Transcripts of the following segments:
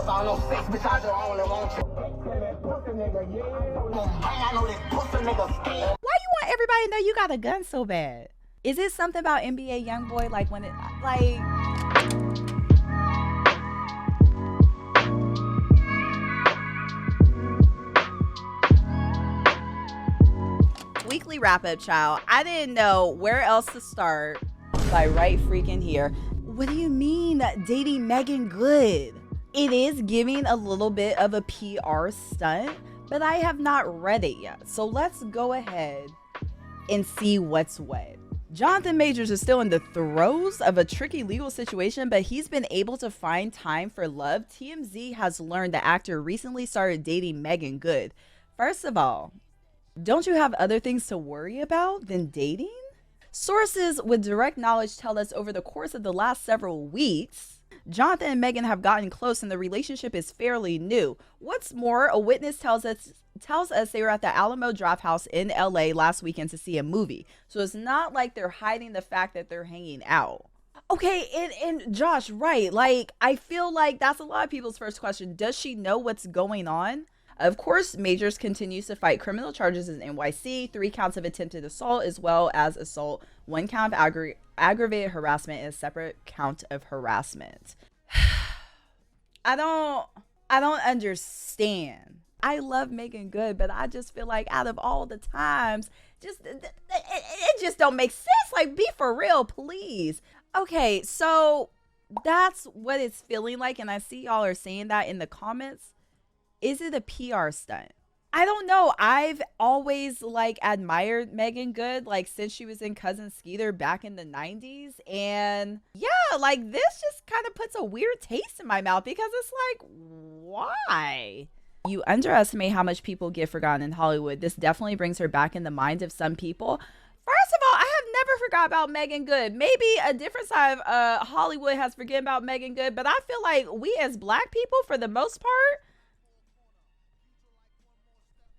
Cause I know sex, bitch, I just only want you. I know this pussy nigga scared. Why you want everybody to know you got a gun so bad? Is it something about NBA Youngboy? Like when it, like... Weekly wrap-up, child. I didn't know where else to start. Like right freaking here. What do you mean dating Meagan Good? It is giving a little bit of a PR stunt, but I have not read it yet. So let's go ahead and see what's what. Johnathan Majors is still in the throes of a tricky legal situation, but he's been able to find time for love. TMZ has learned the actor recently started dating Meagan Good. First of all, don't you have other things to worry about than dating? Sources with direct knowledge tell us over the course of the last several weeks, Johnathan and Meagan have gotten close and the relationship is fairly new. What's more, a witness tells us they were at the Alamo Drafthouse in LA last weekend to see a movie. So it's not like they're hiding the fact that they're hanging out. Okay, and Josh, right, like I feel like that's a lot of people's first question. Does she know what's going on? Of course, Majors continues to fight criminal charges in NYC, 3 counts of attempted assault, as well as assault, 1 count of aggravated harassment, and a separate count of harassment. I don't understand. I love Meagan Good, but I just feel like out of all the times, it just don't make sense. Like, be for real, please. Okay, so that's what it's feeling like, and I see y'all are saying that in the comments. Is it a PR stunt? I don't know. I've always like admired Meagan Good, like since she was in Cousin Skeeter back in the 90s. And yeah, like this just kind of puts a weird taste in my mouth because it's like, why? You underestimate how much people get forgotten in Hollywood. This definitely brings her back in the mind of some people. First of all, I have never forgot about Meagan Good. Maybe a different side of Hollywood has forgotten about Meagan Good, but I feel like we as Black people, for the most part,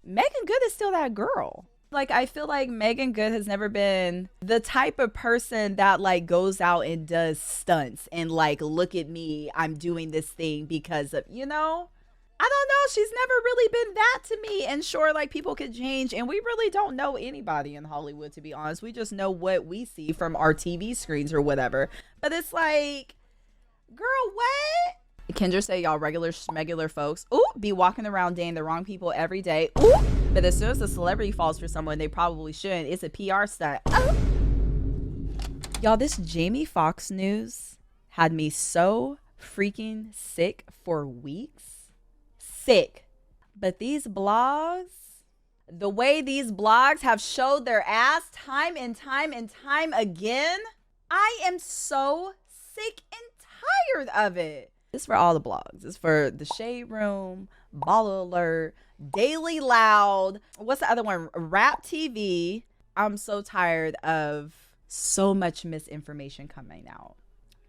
Meagan Good is still that girl. Like, I feel like Meagan Good has never been the type of person that like goes out and does stunts and like, look at me, I'm doing this thing because of, you know, I don't know. She's never really been that to me. And sure, like people could change and we really don't know anybody in Hollywood, to be honest. We just know what we see from our TV screens or whatever. But it's like, girl, what? Kendra say y'all regular schmegular folks be walking around dating the wrong people every day. But as soon as a celebrity falls for someone they probably shouldn't, it's a PR stunt. Y'all, this Jamie Foxx news had me so freaking sick for weeks. Sick. But these blogs, the way these blogs have showed their ass time and time and time again, I am so sick and tired of it. This is for all the blogs. It's for The Shade Room, Baller Alert, Daily Loud. What's the other one? Rap TV. I'm so tired of so much misinformation coming out.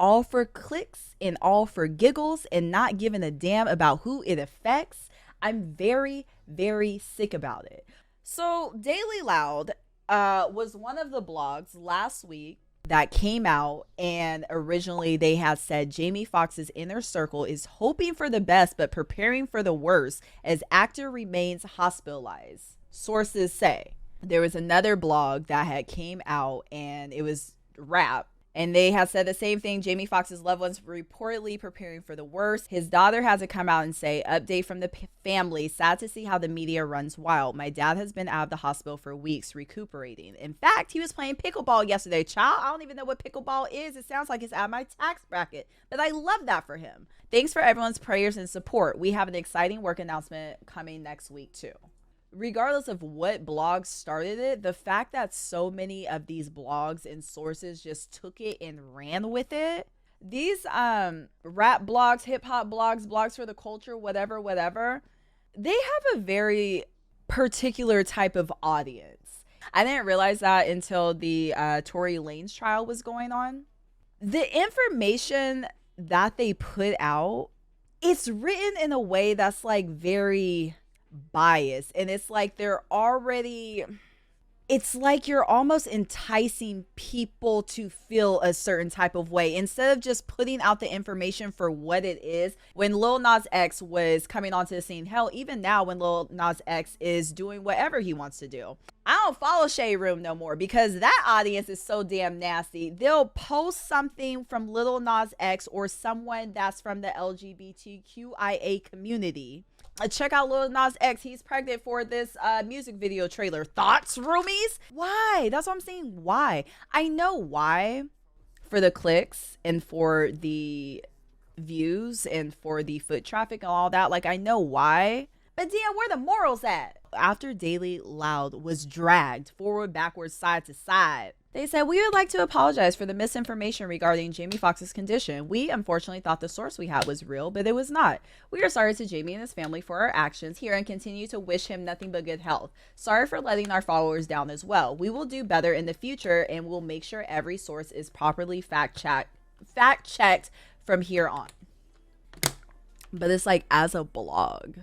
All for clicks and all for giggles and not giving a damn about who it affects. I'm very, very sick about it. So Daily Loud was one of the blogs last week that came out, and originally they had said Jamie Foxx's inner circle is hoping for the best but preparing for the worst as actor remains hospitalized. Sources say there was another blog that had came out and it was rap, and they had said the same thing. Jamie Foxx's loved ones reportedly preparing for the worst. His daughter has to come out and say, update from the family. Sad to see how the media runs wild. My dad has been out of the hospital for weeks recuperating. In fact, he was playing pickleball yesterday. Child, I don't even know what pickleball is. It sounds like it's out of my tax bracket, but I love that for him. Thanks for everyone's prayers and support. We have an exciting work announcement coming next week too. Regardless of what blog started it, the fact that so many of these blogs and sources just took it and ran with it. These rap blogs, hip hop blogs, blogs for the culture, whatever, they have a very particular type of audience. I didn't realize that until the Tory Lanez trial was going on. The information that they put out, it's written in a way that's like very bias, and it's like they're already, it's like you're almost enticing people to feel a certain type of way instead of just putting out the information for what it is. When Lil Nas X was coming onto the scene, hell, even now when Lil Nas X is doing whatever he wants to do, I don't follow Shade Room no more because that audience is so damn nasty. They'll post something from Lil Nas X or someone that's from the LGBTQIA community. Check out Lil Nas X. He's pregnant for this music video trailer. Thoughts, roomies? Why? That's what I'm saying. Why? I know why. For the clicks and for the views and for the foot traffic and all that. Like, I know why. But damn, where the morals at? After Daily Loud was dragged forward, backwards, side to side, they said, we would like to apologize for the misinformation regarding Jamie Foxx's condition. We unfortunately thought the source we had was real, but it was not. We are sorry to Jamie and his family for our actions here and continue to wish him nothing but good health. Sorry for letting our followers down as well. We will do better in the future and we'll make sure every source is properly fact-checked from here on. But it's like, as a blog,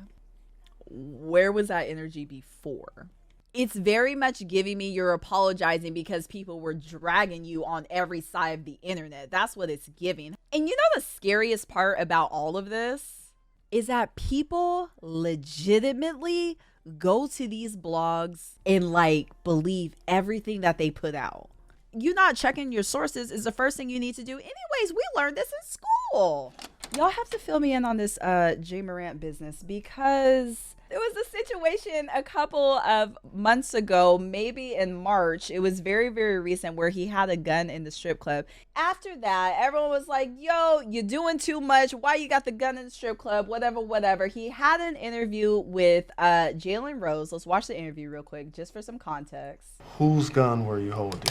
where was that energy before? It's very much giving me you're apologizing because people were dragging you on every side of the internet. That's what it's giving. And you know the scariest part about all of this is that people legitimately go to these blogs and like believe everything that they put out. You not checking your sources is the first thing you need to do. Anyways, we learned this in school. Y'all have to fill me in on this Ja Morant business because there was a situation a couple of months ago, maybe in March. It was very, very recent where he had a gun in the strip club. After that, everyone was like, yo, you're doing too much. Why you got the gun in the strip club? Whatever, whatever. He had an interview with Jalen Rose. Let's watch the interview real quick just for some context. Whose gun were you holding?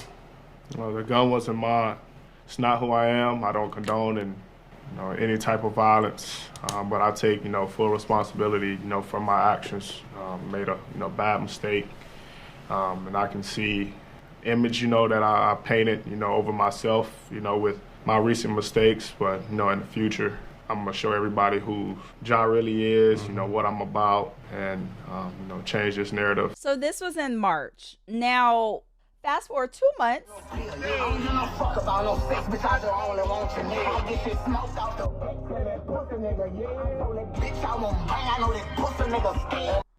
Well, the gun wasn't mine. It's not who I am. I don't condone any type of violence, but I take full responsibility for my actions. Made a bad mistake, and I can see image that I painted over myself with my recent mistakes. But in the future, I'm gonna show everybody who Ja really is, what I'm about, and change this narrative. So this was in March. Now, fast forward 2 months.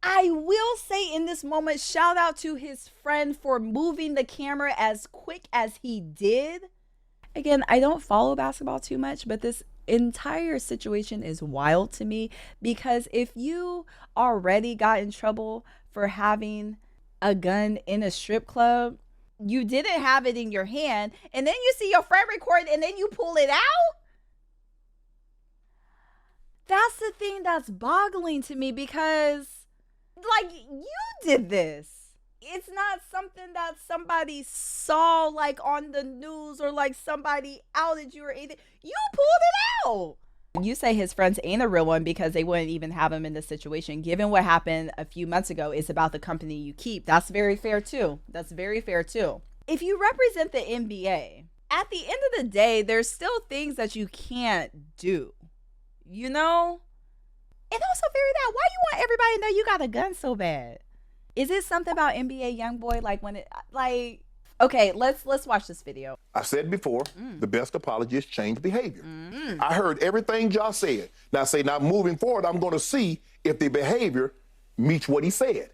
I will say in this moment, shout out to his friend for moving the camera as quick as he did. Again, I don't follow basketball too much, but this entire situation is wild to me because if you already got in trouble for having a gun in a strip club, you didn't have it in your hand, and then you see your friend record and then you pull it out? That's the thing that's boggling to me because, like, you did this. It's not something that somebody saw, like, on the news or, like, somebody outed you or anything. You pulled it out. You say his friends ain't a real one because they wouldn't even have him in this situation. Given what happened a few months ago, it's about the company you keep. That's very fair too. That's very fair too. If you represent the NBA, at the end of the day, there's still things that you can't do. You know? And also, very that, why you want everybody to know you got a gun so bad? Is it something about NBA Youngboy? Like when it, like, okay, let's watch this video. I said before, the best apology is change behavior. I heard everything Ja said. Now moving forward, I'm going to see if the behavior meets what he said.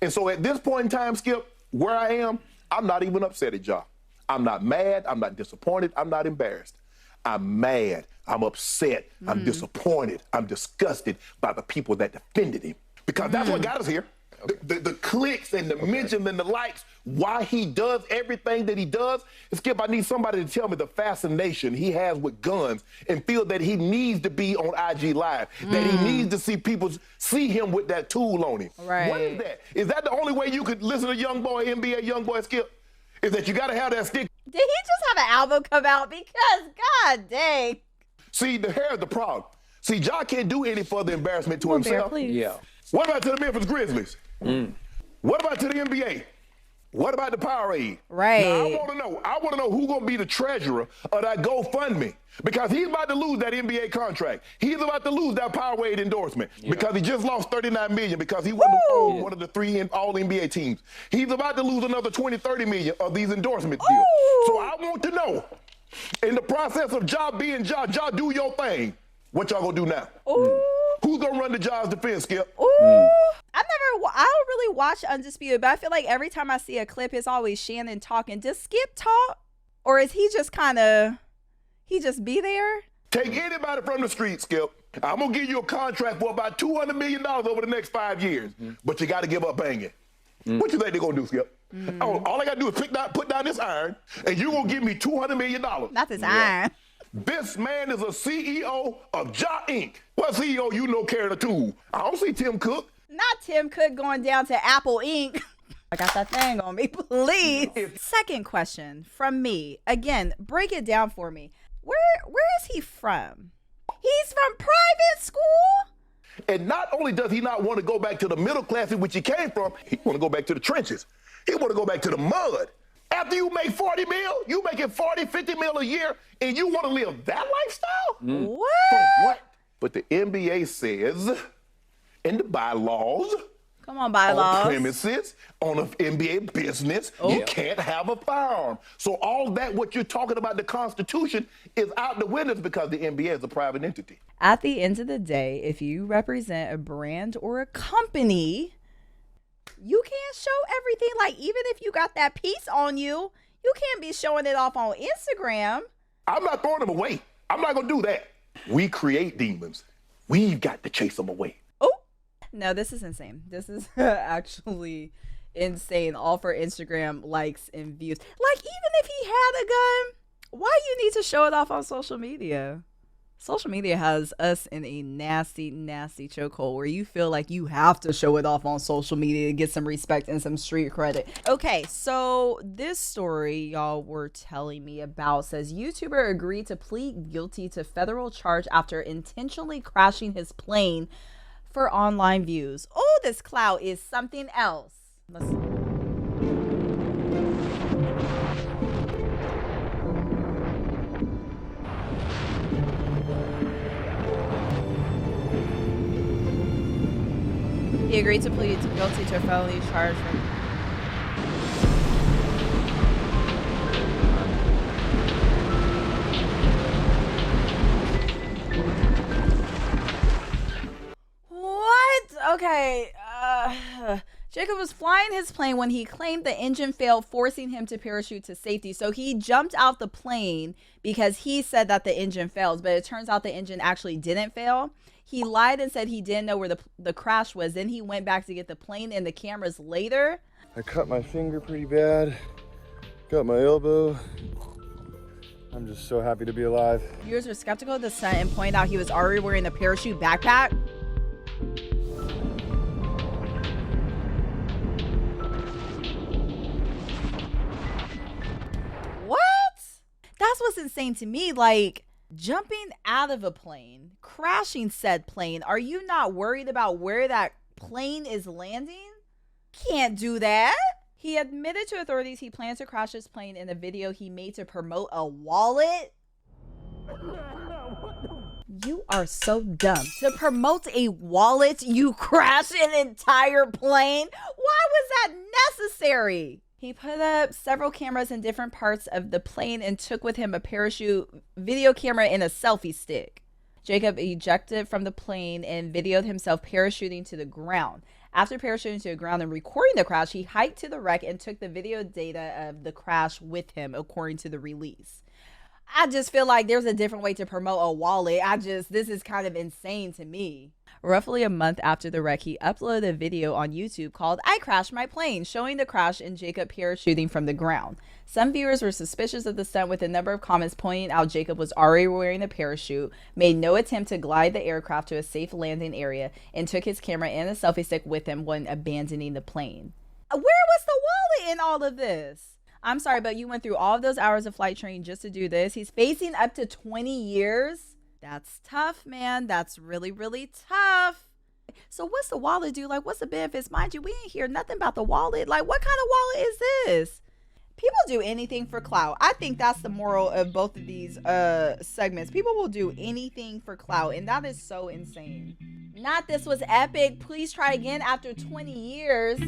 And so at this point in time, Skip, where I am, I'm not even upset at Ja. I'm not mad. I'm not disappointed. I'm not embarrassed. I'm mad. I'm upset. I'm disappointed. I'm disgusted by the people that defended him. Because that's what got us here. The clicks and the mentions and the likes, why he does everything that he does. Skip, I need somebody to tell me the fascination he has with guns and feel that he needs to be on IG Live, that he needs to see people see him with that tool on him. Right. What is that? Is that the only way you could listen to Youngboy, NBA Youngboy, Skip? Is that you got to have that stick? Did he just have an album come out? Because, god dang. See, here's the problem. See, Ja can't do any further embarrassment to himself. Bear, please. Yeah. What about to the Memphis Grizzlies? What about to the NBA? What about the Powerade? Right. Now, I want to know who's going to be the treasurer of that GoFundMe, because he's about to lose that NBA contract. He's about to lose that Powerade endorsement because he just lost $39 million because he wasn't on one of the 3 all-NBA teams. He's about to lose another $20-30 million of these endorsement deals. So I want to know, in the process of Ja being Ja, do your thing. What y'all gonna do now? Who's gonna run the Ja's defense, Skip? I don't really watch Undisputed, but I feel like every time I see a clip, it's always Shannon talking. Does Skip talk? Or is he just he just be there? Take anybody from the street, Skip. I'm gonna give you a contract for about $200 million over the next 5 years, but you gotta give up banging. What you think they're gonna do, Skip? All I gotta do is put down this iron, and you're gonna give me $200 million. Not this iron. This man is a CEO of Ja Inc. What CEO you know carrying a tool? I don't see Tim Cook. Not Tim Cook going down to Apple Inc. I got that thing on me, please. Second question from me. Again, break it down for me. Where is he from? He's from private school? And not only does he not want to go back to the middle class in which he came from, he want to go back to the trenches. He want to go back to the mud. After you make 40 mil, you making 40, 50 mil a year, and you want to live that lifestyle? What? For what? But the NBA says in the bylaws, Come on, bylaws. on premises, on an NBA business, you can't have a firearm. So all that, what you're talking about, the Constitution, is out the window because the NBA is a private entity. At the end of the day, if you represent a brand or a company, you can't show everything. Like, even if you got that piece on you, you can't be showing it off on Instagram. I'm not throwing them away. I'm not going to do that. We create demons. We've got to chase them away. No, this is insane. This is actually insane. All for Instagram likes and views. Like, even if he had a gun, why you need to show it off on social media? Social media has us in a nasty, nasty chokehold where you feel like you have to show it off on social media to get some respect and some street credit. Okay, so this story y'all were telling me about says YouTuber agreed to plead guilty to federal charge after intentionally crashing his plane for online views. Oh, this Clout is something else. He agreed to plead guilty to a felony charge for... What? Okay. Jacob was flying his plane when he claimed the engine failed, forcing him to parachute to safety. So he jumped out the plane because he said that the engine failed, but it turns out the engine actually didn't fail. He lied and said he didn't know where the crash was. Then he went back to get the plane and the cameras later. I cut my finger pretty bad, got my elbow. I'm just so happy to be alive. Viewers were skeptical of the stunt and pointed out he was already wearing a parachute backpack. What? That's what's insane to me. Like, jumping out of a plane, crashing said plane. Are you not worried about where that plane is landing? Can't do that. He admitted to authorities he planned to crash his plane in a video he made to promote a wallet. You are so dumb. To promote a wallet, you crash an entire plane? Why was that necessary? He put up several cameras in different parts of the plane and took with him a parachute, video camera, and a selfie stick. Jacob ejected from the plane and videoed himself parachuting to the ground. After parachuting to the ground and recording the crash, he hiked to the wreck and took the video data of the crash with him, according to the release. I just feel like there's a different way to promote a wallet. This is kind of insane to me. Roughly a month after the wreck, he uploaded a video on YouTube called "I Crashed My Plane," showing the crash and Jacob parachuting from the ground. Some viewers were suspicious of the stunt, with a number of comments pointing out Jacob was already wearing a parachute, made no attempt to glide the aircraft to a safe landing area, and took his camera and a selfie stick with him when abandoning the plane. Where was the wallet in all of this? I'm sorry, but you went through all of those hours of flight training just to do this. He's facing up to 20 years. That's tough, man. That's really, really tough. so what's the wallet do? Like, what's the benefits? Mind you, we ain't hear nothing about the wallet. Like, what kind of wallet is this? People do anything for clout. I think that's the moral of both of these segments. People will do anything for clout, and that is so insane. Not this was epic. Please try again after 20 years.